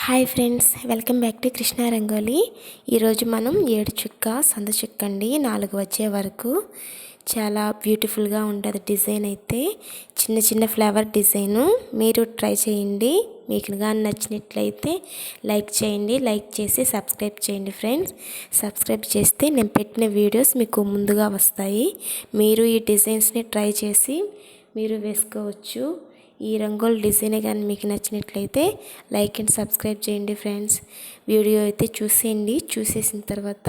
Hi friends, welcome back to Krishna Rangoli. ఈరోజు మనం 7 చుక్క సంద చుక్క అండి 4 వచ్చే వరకు చాలా బ్యూటిఫుల్గా ఉంటుంది. డిజైన్ అయితే చిన్న చిన్న ఫ్లవర్ డిజైను. మీరు ట్రై చేయండి. మీకు కానీ నచ్చినట్లయితే లైక్ చేయండి. లైక్ చేసి సబ్స్క్రైబ్ చేయండి ఫ్రెండ్స్. సబ్స్క్రైబ్ చేస్తే నేను పెట్టిన వీడియోస్ మీకు ముందుగా వస్తాయి. మీరు ఈ డిజైన్స్ని ట్రై చేసి మీరు వేసుకోవచ్చు. ఈ రంగోలి డిజైన్ కానీ మీకు నచ్చినట్లయితే లైక్ అండ్ సబ్స్క్రైబ్ చేయండి ఫ్రెండ్స్. వీడియో అయితే చూసేయండి. చూసేసిన తర్వాత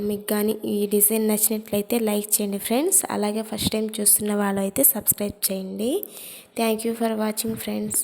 మీకు కానీ ఈ డిజైన్ నచ్చినట్లయితే లైక్ చేయండి ఫ్రెండ్స్. అలాగే ఫస్ట్ టైం చూస్తున్న వాళ్ళు అయితే సబ్స్క్రైబ్ చేయండి. Thank you for watching friends.